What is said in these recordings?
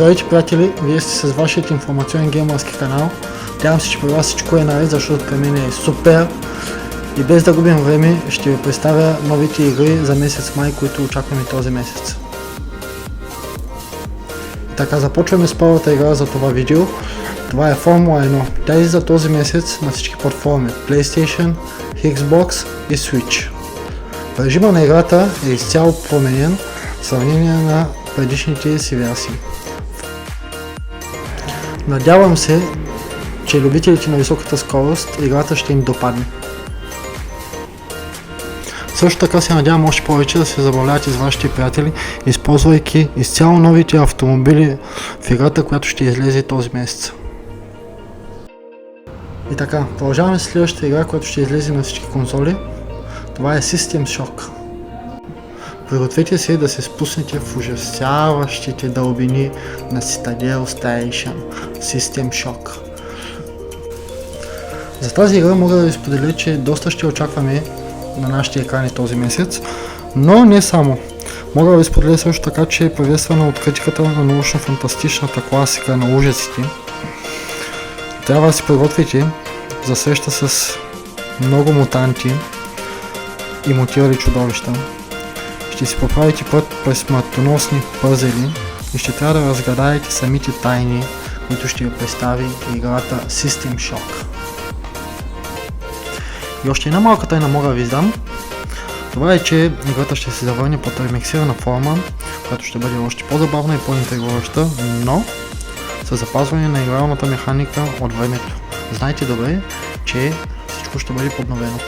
Здравейте, приятели, вие сте с вашият информационен геймърски канал. Надявам се, че при вас всичко е наред, защото при мен е супер. И без да губим време, ще ви представя новите игри за месец май, които очакваме този месец. И така, започваме с първата игра за това видео. Това е Формула 1. Тя е за този месец на всички платформи PlayStation, Xbox и Switch. Режима на играта е изцяло променен в сравнение на предишните си версии. Надявам се, че любителите на високата скорост играта ще им допадне. Също така се надявам още повече да се забавлявате с вашите приятели, използвайки изцяло новите автомобили в играта, която ще излезе този месец. И така, продължаваме с следващата игра, която ще излезе на всички конзоли. Това е System Shock. Пригответе се да се спуснете в ужасяващите дълбини на Citadel Station System Shock. За тази игра мога да ви споделя, че доста ще очакваме на нашите екрани този месец, но не само. Мога да ви споделя също така, че е приветствана от критиката на научно-фантастичната класика на ужасите. Трябва да се приготвите за среща с много мутанти и мутирали чудовища. Ще си поправите път през смъртоносни пъзели и ще трябва да разгадаете самите тайни, които ще ви представи играта System Shock. И още една малка тайна мога да ви издам. Това е, че играта ще се завърне под ремиксирана форма, която ще бъде още по-забавна и по-интригуваща, но с запазване на игралната механика от времето. Знайте добре, че всичко ще бъде подновено.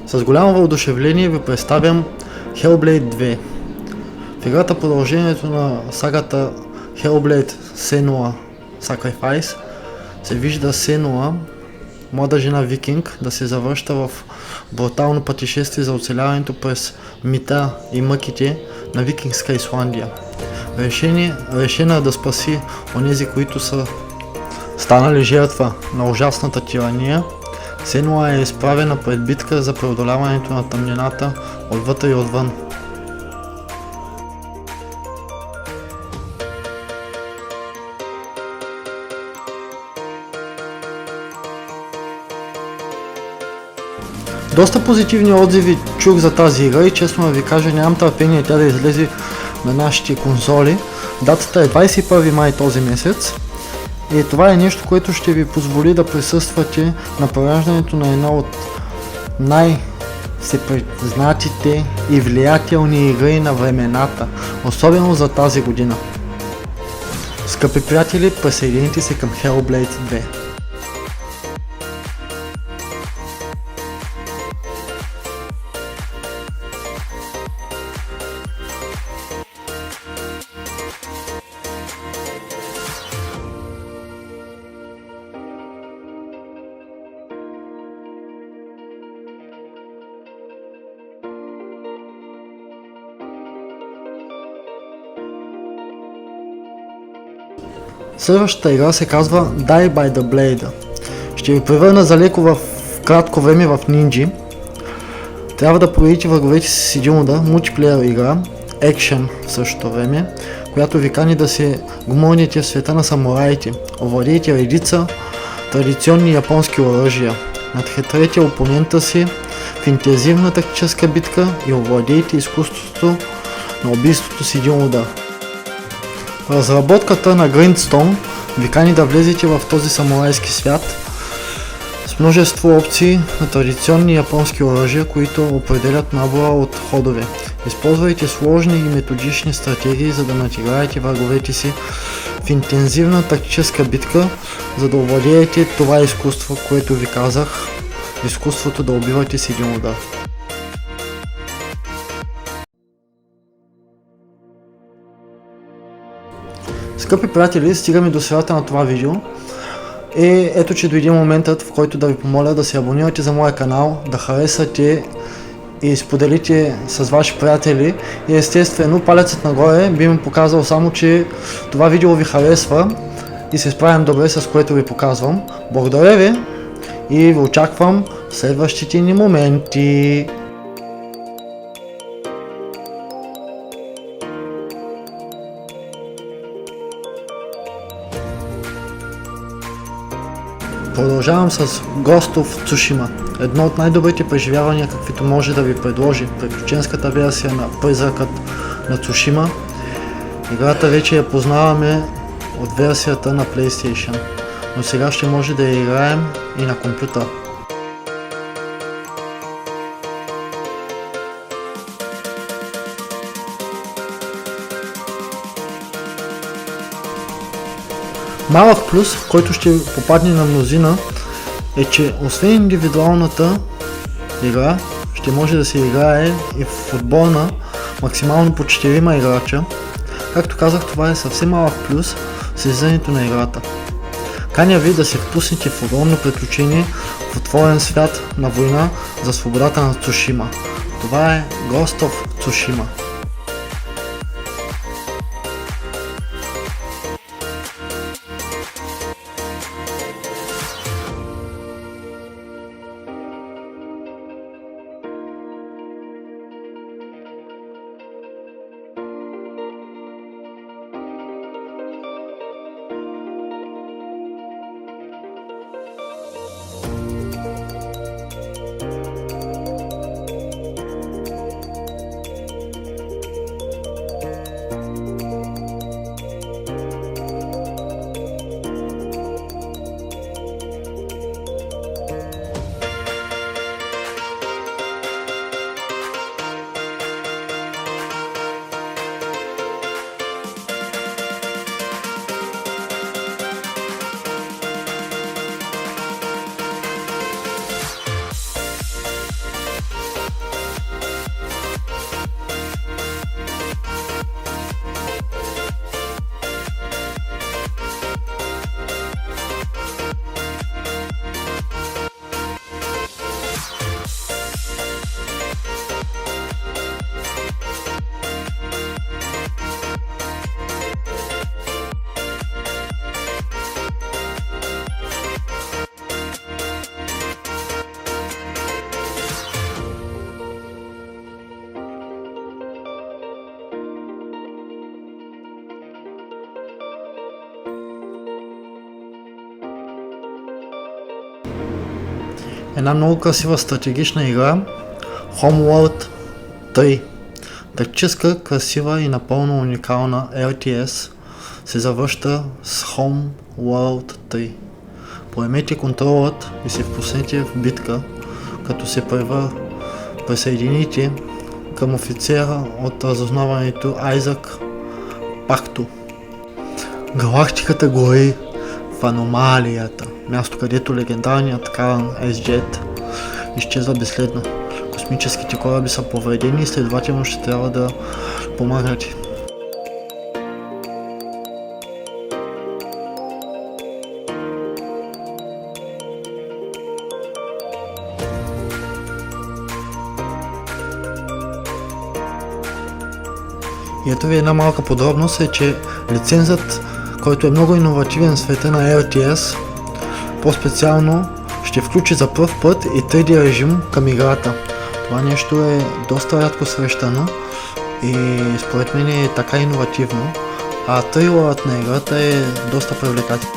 С голямо въодушевление ви представям Hellblade 2. В играта продължението на сагата Hellblade Senua Sacrifice се вижда Сенуа, млада жена викинг, да се завръща в брутално пътешествие за оцеляването през мита и мъките на викингска Исландия. Решена да спаси онези, които са станали жертва на ужасната тирания, Сенуа е изправена пред битка за преодоляването на тъмнината отвътре и отвън. Доста позитивни отзиви чух за тази игра и честно да ви кажа, нямам търпение тя да излезе на нашите конзоли. Датата е 21 май този месец. И това е нещо, което ще ви позволи да присъствате на пораждането на една от най-всепризнатите и влиятелни игри на времената, особено за тази година. Скъпи приятели, присъедините се към Hellblade 2. Следващата игра се казва Die by the Blade. Ще ви превърна за леко в кратко време в нинджи. Трябва да победите враговете си с един удар, мултиплеер игра, екшен в същото време, която ви кани да се гмурнете в света на самураите. Овладейте редица традиционни японски оръжия. Надхитрете опонента си в интензивна тактическа битка и овладейте изкуството на убийството с един удар. Разработката на Grindstone ви кани да влезете в този самурайски свят с множество опции на традиционни японски оръжия, които определят набора от ходове. Използвайте сложни и методични стратегии, за да надиграете враговете си в интензивна тактическа битка, за да овладеете това изкуство, което ви казах, изкуството да убивате с един удар. Скъпи приятели, стигаме до средата на това видео. Ето, че дойде моментът, в който да ви помоля да се абонирате за моя канал, да харесате и споделите с ваши приятели и естествено палецът нагоре би ми показал само, че това видео ви харесва и се справям добре с което ви показвам. Благодаря ви и ви очаквам в следващите ни моменти. Продължавам с Ghost of Tsushima. Едно от най-добрите преживявания, каквито може да ви предложи приключенската версия на Призракът на Цушима. Играта вече я познаваме от версията на PlayStation, но сега ще може да я играем и на компютър. Малък плюс, който ще попадне на мнозина, е, че освен индивидуалната игра, ще може да се играе и в отборна максимално по 4 играча. Както казах, това е съвсем малък плюс с излизането на играта. Каня ви да се впуснете в огромно приключение в отворен свят на война за свободата на Цушима. Това е Ghost of Tsushima. Една много красива стратегична игра, Homeworld 3. Тактическа, красива и напълно уникална RTS се завършва с Homeworld 3. Поемете контролът и се впуснете в битка, като се присъедините към офицера от разузнаването Айзак Пакто. Галактиката гори в аномалията, място където легендарният Каран S-Jet изчезва безследно. Космическите кораби са повредени и следователно ще трябва да помагате. И ето ви една малка подробност е, че лицензът, който е много иновативен в света на RTS, по-специално ще включи за пръв път и 3D режим към играта. Това нещо е доста рядко срещано и според мен е така иновативно, а трейлърът на играта е доста привлекателен.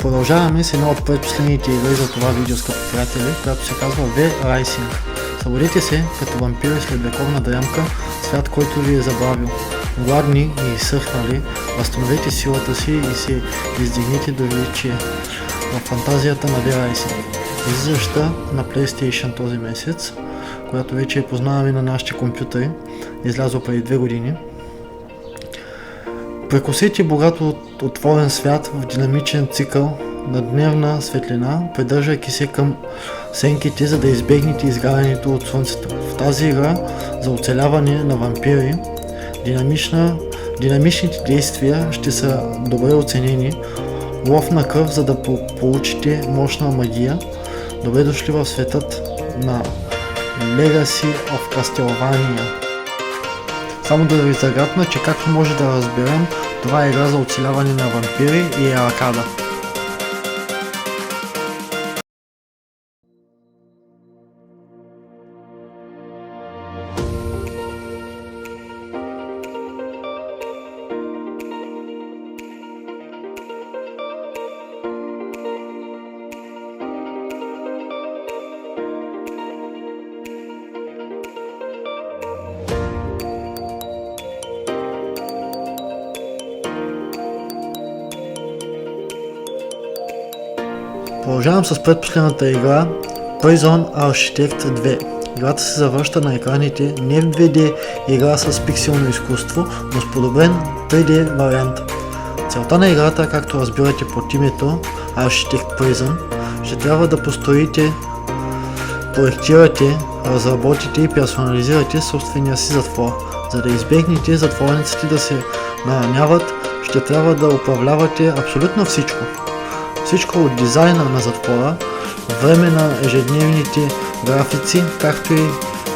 Продължаваме с една от предпоследните игри за това видео, скъпи приятели, която се казва V-Rising. Събудете се като вампири след вековна дрямка, свят, който ви е забавил. Гладни и изсъхнали, възстановете силата си и се издигнете до величие в фантазията на V-Rising. Излизаща на PlayStation този месец, която вече познаваме на нашите компютъри, излязла преди 2 години. Прекусете богато отворен свят в динамичен цикъл на дневна светлина, придържайки се към сенките, за да избегнете изгарянето от слънцето. В тази игра за оцеляване на вампири, динамична Динамичните действия ще са добре оценени. Лов на кръв, за да получите мощна магия. Добре дошли в светът на Legacy of Castlevania. Само да ви загадна, че както може да разберем, това е игра за оцеляване на вампири и е аркада. Продължавам с предпоследната игра Prison Architect 2. Играта се завръща на екраните не в 2D игра с пикселно изкуство, но с подобрен 3D вариант. Целта на играта, както разбирате под името Architect Prison, ще трябва да построите, проектирате, разработите и персонализирате собствения си затвор. За да избегнете затворниците да се нараняват, ще трябва да управлявате абсолютно всичко. Всичко от дизайна на затвора, време на ежедневните графици, както и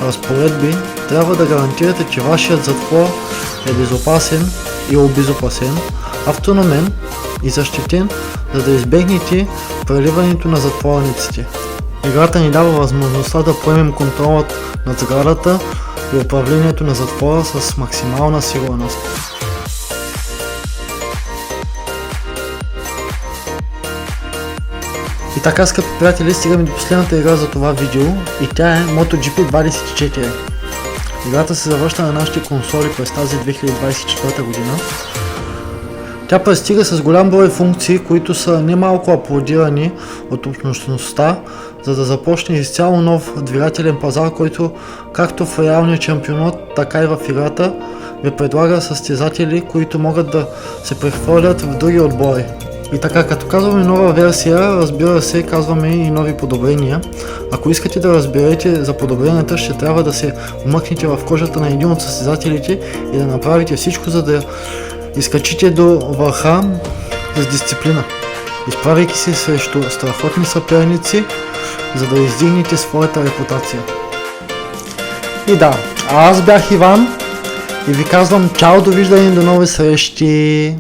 разпоредби, трябва да гарантирате, че вашият затвор е безопасен и обезопасен, автономен и защитен, за да избегнете преливането на затворниците. Играта ни дава възможността да поемем контролът над сградата и управлението на затвора с максимална сигурност. И така, скъпи приятели, стигаме до последната игра за това видео и тя е MotoGP 24. Играта се завръща на нашите консоли през тази 2024 година. Тя пристига с голям брой функции, които са немалко аплодирани от общността, за да започне изцяло нов двигателен пазар, който както в реалния чемпионат, така и в играта ви предлага състезатели, които могат да се прехвърлят в други отбори. И така, като казваме нова версия, разбира се, казваме и нови подобрения. Ако искате да разберете за подобренията, ще трябва да се вмъкнете в кожата на един от състезателите и да направите всичко, за да изкачите до върха с дисциплина, изправяйки се срещу страхотни съперници, за да издигнете своята репутация. И да, аз бях Иван и ви казвам чао, довиждане, до нови срещи!